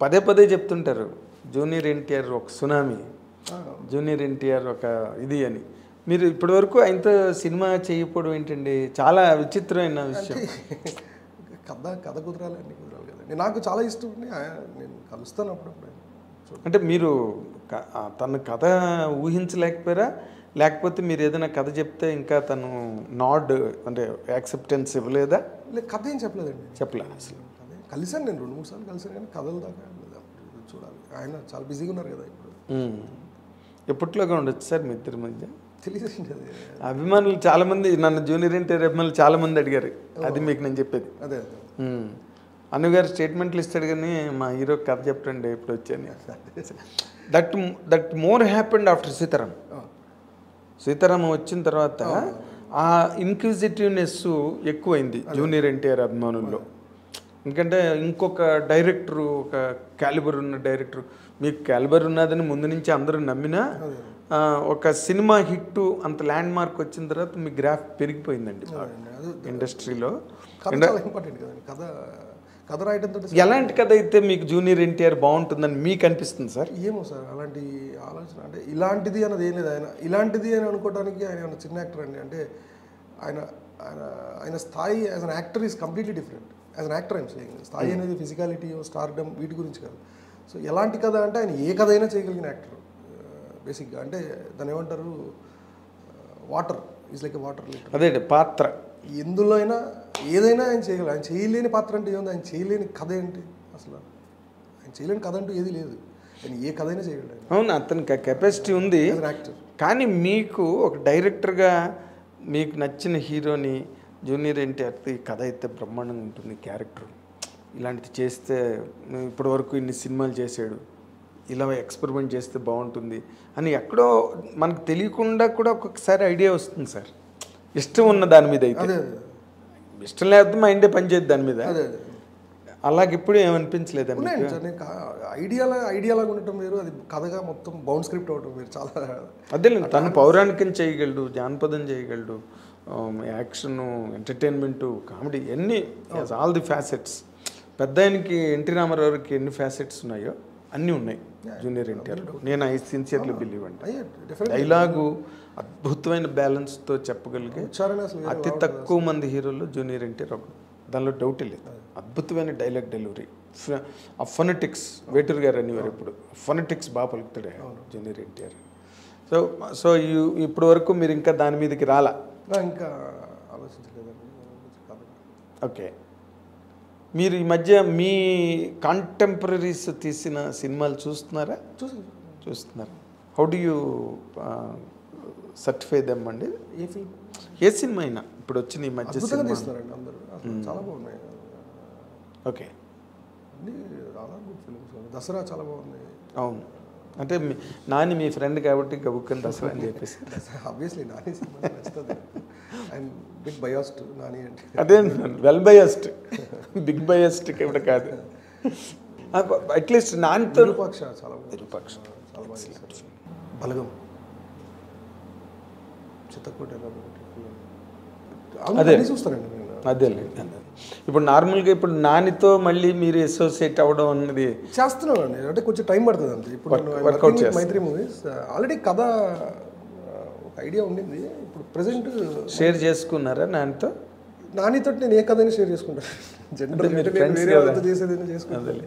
పదే పదే చెప్తుంటారు జూనియర్ ఎన్టీఆర్ ఒక సునామీ, జూనియర్ ఎన్టీఆర్ ఒక ఇది అని. మీరు ఇప్పటివరకు ఆయనతో సినిమా చేయకపోవడం ఏంటండి? చాలా విచిత్రమైన విషయం. కథ కుదరాలి, అన్ని కుదరాలి కదండి. నాకు చాలా ఇష్టం అండి, నేను కలుస్తాను అప్పుడప్పుడు. అంటే మీరు తన కథ ఊహించలేకపోయారా, లేకపోతే మీరు ఏదైనా కథ చెప్తే ఇంకా తను నాడ్ అంటే యాక్సెప్టెన్స్ ఇవ్వలేదా? లేదు, కథ ఏం చెప్పలేదండి. చెప్పలే అసలు. కలిసాను నేను 2-3 సార్లు కలిసాను, కానీ కథల దాకా చూడాలి. ఆయన చాలా బిజీగా ఉన్నారు కదా ఇప్పుడు. ఎప్పట్లోగా ఉండొచ్చు సార్ మీ ఇద్దరి మధ్య? తెలియదండి అది. అభిమానులు చాలామంది నన్ను జూనియర్ ఎన్టీఆర్ అభిమానులు చాలామంది అడిగారు, అది మీకు నేను చెప్పేది. అదే అనుగారు స్టేట్మెంట్లు ఇస్తాడు కానీ మా హీరో కథ చెప్పండి ఇప్పుడు వచ్చాను. That more happened after Sitaram. Sitaramam వచ్చిన తర్వాత ఆ ఇన్క్విజిటివ్నెస్ ఎక్కువైంది జూనియర్ ఎన్టీఆర్ అభిమానుల్లో. ఎందుకంటే ఇంకొక డైరెక్టరు, ఒక క్యాలిబర్ ఉన్న డైరెక్టర్, మీకు క్యాలిబర్ ఉన్నదని ముందు నుంచి అందరూ నమ్మినా ఒక సినిమా హిట్ అంత ల్యాండ్ మార్క్ వచ్చిన తర్వాత మీ గ్రాఫ్ పెరిగిపోయిందండి ఇండస్ట్రీలో. కథ రాయడంతో ఎలాంటి కథ అయితే మీకు జూనియర్ ఎన్టీఆర్ బాగుంటుందని మీకు అనిపిస్తుంది సార్? ఏమో సార్, అలాంటి ఆలోచన అంటే ఇలాంటిది అన్నది ఏం లేదు. ఆయన ఇలాంటిది అని అనుకోవడానికి ఆయన చిన్న యాక్టర్ అండి. అంటే ఆయన ఆయన ఆయన స్థాయి as an actor is completely different. As an actor I'm saying, స్థాయి అనేది ఫిజికాలిటీ, స్టార్డమ్ వీటి గురించి కాదు. సో ఎలాంటి కథ అంటే ఆయన ఏ కథ అయినా చేయగలిగిన యాక్టర్ బేసిక్గా. అంటే దాని ఏమంటారు, water is like a water. అదే పాత్ర ఎందులో అయినా ఏదైనా ఆయన చేయగలరు. ఆయన చేయలేని పాత్ర అంటే ఏముంది, ఆయన చేయలేని కథ ఏంటి అసలు? ఆయన చేయలేని కథ అంటూ ఏది లేదు. ఆయన ఏ కథ అయినా చేయగలరు. అవును, అతనికి కెపాసిటీ ఉంది. యాక్టర్. కానీ మీకు ఒక డైరెక్టర్గా మీకు నచ్చిన హీరోని జూనియర్ ఎన్టీఆర్ కథ అయితే బ్రహ్మాండంగా ఉంటుంది, క్యారెక్టర్ ఇలాంటిది చేస్తే ఇప్పటి వరకు ఇన్ని సినిమాలు చేశాడు, ఇలా ఎక్స్పెరిమెంట్ చేస్తే బాగుంటుంది అని ఎక్కడో మనకు తెలియకుండా కూడా ఒక్కొక్కసారి ఐడియా వస్తుంది సార్. ఇష్టం ఉన్న దాని మీద అయితే, ఇష్టం లేకపోతే మైండే పనిచేయదు దాని మీద. అలాగే ఇప్పుడు ఏమనిపించలేదు సార్. నేను ఐడియాలాగా ఉండటం వేరు, అది కథగా మొత్తం బౌండ్ స్క్రిప్ట్ అవటం వేరు. చాలా అదే తను పౌరాణికం చేయగలడు, జానపదం చేయగలడు, యాక్షన్, ఎంటర్టైన్మెంటు, కామెడీ, ఎన్ని ఆల్ ది ఫ్యాసెట్స్. పెద్ద ఆయనకి ఎన్టీ రామారావుకి ఎన్ని ఫ్యాసెట్స్ ఉన్నాయో అన్నీ ఉన్నాయి జూనియర్ ఎన్టీఆర్లో. నేను ఐ సిన్సియర్లీ బిలీవ్ అంటే డైలాగు అద్భుతమైన బ్యాలెన్స్తో చెప్పగలిగే అతి తక్కువ మంది హీరోల్లో జూనియర్ ఎన్టీఆర్ ఒక, దానిలో డౌట్ లేదు. అద్భుతమైన డైలాగ్ డెలివరీ, ఆ ఫొనెటిక్స్, వేటూరు గారు అనేవారు ఇప్పుడు, ఫొనెటిక్స్ బాగా పలుకుతాడు జూనియర్ ఎన్టీఆర్. సో ఇప్పటి వరకు మీరు ఇంకా దాని మీదకి రాలా? ఇంకా ఆలోచించలేదండి. ఓకే, మీరు ఈ మధ్య మీ కాంటెంపరీస్ తీసిన సినిమాలు చూస్తున్నారా? చూస్తున్నారు. How do you certify them అండి? ఏ సినిమా అయినా ఇప్పుడు వచ్చిన ఈ మధ్య తీస్తున్నారండి అందరూ, చాలా బాగున్నాయి. ఓకే, చాలా గుడ్ ఫిల్మ్స్. దసరా చాలా బాగున్నాయి. అవును, అంటే నాని మీ ఫ్రెండ్ కాబట్టి గబుక్కని దసరా అని చెప్పేసి. ఆబ్వియస్లీ నాని సినిమా నచ్చుతుంది. ఐఎమ్ బిగ్ బయాస్డ్ నాని అంటే. అదే వెల్ బయాస్డ్, బిగ్ బయాస్డ్ ఇక్కడ కాదు. అట్లీస్ట్ నానితో విరూపాక్ష చాలా బాగా బలగం, చిత్తకోట అదే చూస్తానండి నేను. అదే ఇప్పుడు నార్మల్గా ఇప్పుడు నానితో మళ్ళీ మీరు అసోసియేట్ అవ్వడం అన్నది చేస్తున్నాను అండి. అంటే కొంచెం టైం పడుతుంది అంతే. ఇప్పుడు మైత్రి మూవీస్ ఆల్రెడీ కథ ఒక ఐడియా ఉండింది. ఇప్పుడు ప్రెసెంట్ షేర్ చేసుకున్నారా నానితో? నానితో నేను ఏ కథ అయినా షేర్ చేసుకుంటాను. జనరల్ చేసేది చేసుకుంటాను.